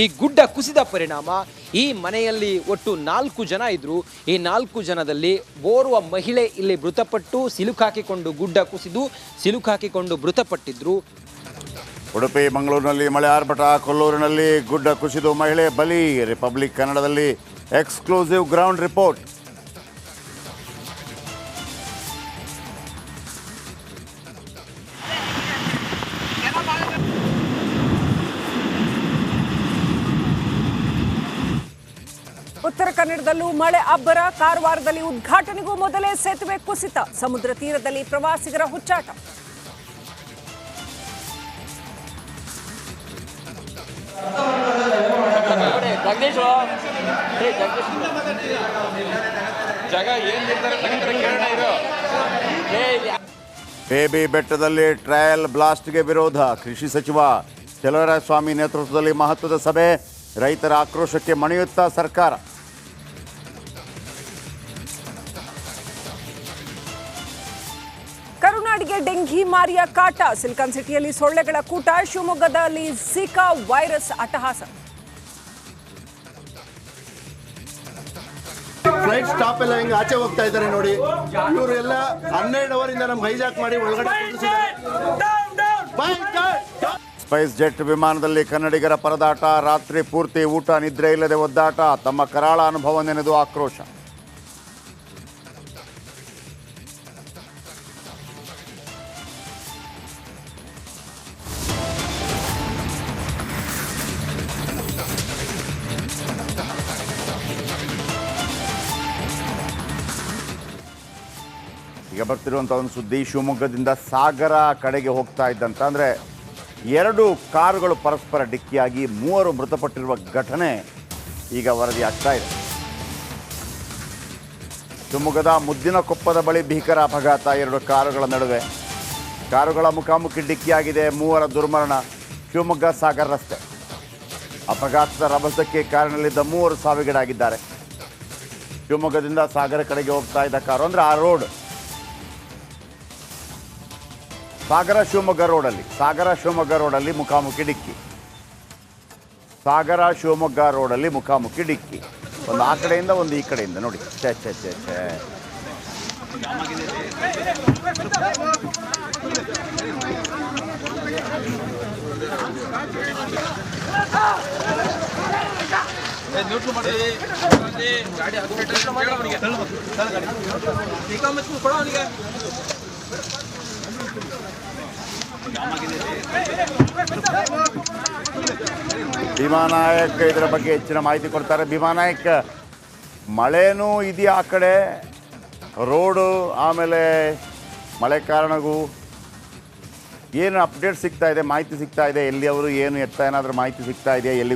ಈ ಗುಡ್ಡ ಕುಸಿದ ಪರಿಣಾಮ ಈ ಮನೆಯಲ್ಲಿ ಒಟ್ಟು 4 ಜನ ಇದ್ರು. ಈ 4 ಜನದಲ್ಲಿ ಓರ್ವ ಮಹಿಳೆ ಇಲ್ಲಿ ಮೃತಪಟ್ಟು ಸಿಲುಕಾಕಿಕೊಂಡು ಗುಡ್ಡ ಕುಸಿದು ಸಿಲುಕಾಕಿಕೊಂಡು ಮೃತಪಟ್ಟಿದ್ರು. ಉಡುಪಿ ಮಂಗಳೂರಿನಲ್ಲಿ ಮಳೆ ಆರ್ಭಟ, ಕೊಲ್ಲೂರಿನಲ್ಲಿ ಗುಡ್ಡ ಕುಸಿದು ಮಹಿಳೆ ಬಲಿ. ರಿಪಬ್ಲಿಕ್ ಕನ್ನಡದಲ್ಲಿ ಎಕ್ಸ್ಕ್ಲೂಸಿವ್ ಗ್ರೌಂಡ್ ರಿಪೋರ್ಟ್. ಉತ್ತರ ಕನ್ನಡದಲ್ಲೂ ಮಳೆ ಅಬ್ಬರ. ಕಾರವಾರದಲ್ಲಿ ಉದ್ಘಾಟನೆಗೂ ಮೊದಲೇ ಸೇತುವೆ ಕುಸಿತ. ಸಮುದ್ರ ತೀರದಲ್ಲಿ ಪ್ರವಾಸಿಗರ ಹುಚ್ಚಾಟ. ಬೇಬಿ ಬೆಟ್ಟದಲ್ಲಿ ಟ್ರಯಲ್ ಬ್ಲಾಸ್ಟ್ಗೆ ವಿರೋಧ. ಕೃಷಿ ಸಚಿವ ಚಲುವರಾಯಸ್ವಾಮಿ ನೇತೃತ್ವದಲ್ಲಿ ಮಹತ್ವದ ಸಭೆ. ರೈತರ ಆಕ್ರೋಶಕ್ಕೆ ಮಣಿಯುತ್ತಾ ಸರ್ಕಾರ. ಕರುನಾಡಿಗೆ ಡೆಂಘಿ ಮಾರಿಯ ಕಾಟ. ಸಿಲಿಕಾನ್ ಸಿಟಿಯಲ್ಲಿ ಸೊಳ್ಳೆಗಳ ಕೂಟ. ಶಿವಮೊಗ್ಗದಲ್ಲಿ ಝಿಕಾ ವೈರಸ್ ಅಟ್ಟಹಾಸ. ಫ್ಲೈಟ್ ಸ್ಟಾಪ್ ಎಲ್ಲ ಹಿಂಗೆ ಆಚೆ ಹೋಗ್ತಾ ಇದ್ದಾರೆ ನೋಡಿ. ಇವರು ಎಲ್ಲ 12 ಅವರಿಂದ ನಮ್ಗೆ ಹೈಜಾಕ್ ಮಾಡಿ ಒಳಗಡೆ ಸ್ಪೈಸ್ ಜೆಟ್ ವಿಮಾನದಲ್ಲಿ ಕನ್ನಡಿಗರ ಪರದಾಟ. ರಾತ್ರಿ ಪೂರ್ತಿ ಊಟ ನಿದ್ರೆ ಇಲ್ಲದೆ ಒದ್ದಾಟ. ತಮ್ಮ ಕರಾಳ ಅನುಭವ ನೆನೆದು ಆಕ್ರೋಶ. ಈಗ ಬರ್ತಿರುವಂಥ ಒಂದು ಸುದ್ದಿ. ಶಿವಮೊಗ್ಗದಿಂದ ಸಾಗರ ಕಡೆಗೆ ಹೋಗ್ತಾ ಇದ್ದಂತ ಅಂದರೆ 2 ಕಾರುಗಳು ಪರಸ್ಪರ ಡಿಕ್ಕಿಯಾಗಿ 3 ಮೃತಪಟ್ಟಿರುವ ಘಟನೆ ಈಗ ವರದಿಯಾಗ್ತಾ ಇದೆ. ಶಿವಮೊಗ್ಗದ ಮುದ್ದಿನಕೊಪ್ಪದ ಬಳಿ ಭೀಕರ ಅಪಘಾತ. 2 ಕಾರುಗಳ ನಡುವೆ ಕಾರುಗಳ ಮುಖಾಮುಖಿ ಡಿಕ್ಕಿಯಾಗಿದೆ. 3 ದುರ್ಮರಣ. ಶಿವಮೊಗ್ಗ ಸಾಗರ ರಸ್ತೆ ಅಪಘಾತದ ರಭಸಕ್ಕೆ ಕಾರಿನಲ್ಲಿದ್ದ 3 ಸಾವಿಗೀಡಾಗಿದ್ದಾರೆ. ಶಿವಮೊಗ್ಗದಿಂದ ಸಾಗರ ಕಡೆಗೆ ಹೋಗ್ತಾ ಇದ್ದ ಕಾರು ಅಂದರೆ ಆ ರೋಡ್ ಸಾಗರ ಶಿವಮೊಗ್ಗ ರೋಡಲ್ಲಿ ಮುಖಾಮುಖಿ ಡಿಕ್ಕಿ. ಸಾಗರ ಶಿವಮೊಗ್ಗ ರೋಡಲ್ಲಿ ಮುಖಾಮುಖಿ ಡಿಕ್ಕಿ. ಒಂದು ಆ ಕಡೆಯಿಂದ ಒಂದು ಈ ಕಡೆಯಿಂದ ನೋಡಿ. ಛೇ ಛೇ ಛೇ ಛೇ ಭೀಮಾನಾಯಕ್ ಇದರ ಬಗ್ಗೆ ಹೆಚ್ಚಿನ ಮಾಹಿತಿ ಕೊಡ್ತಾರೆ. ಭೀಮಾನಾಯಕ್, ಮಳೆನೂ ಇದೆಯಾ ಆ ಕಡೆ? ರೋಡು ಆಮೇಲೆ ಮಳೆ ಕಾರಣಗೂ ಏನು ಅಪ್ಡೇಟ್ ಸಿಗ್ತಾ ಇದೆ, ಮಾಹಿತಿ ಸಿಗ್ತಾ ಇದೆ? ಎಲ್ಲಿ ಅವರು ಏನು ಎತ್ತ ಏನಾದರೂ ಮಾಹಿತಿ ಸಿಗ್ತಾ ಇದೆಯಾ? ಎಲ್ಲಿ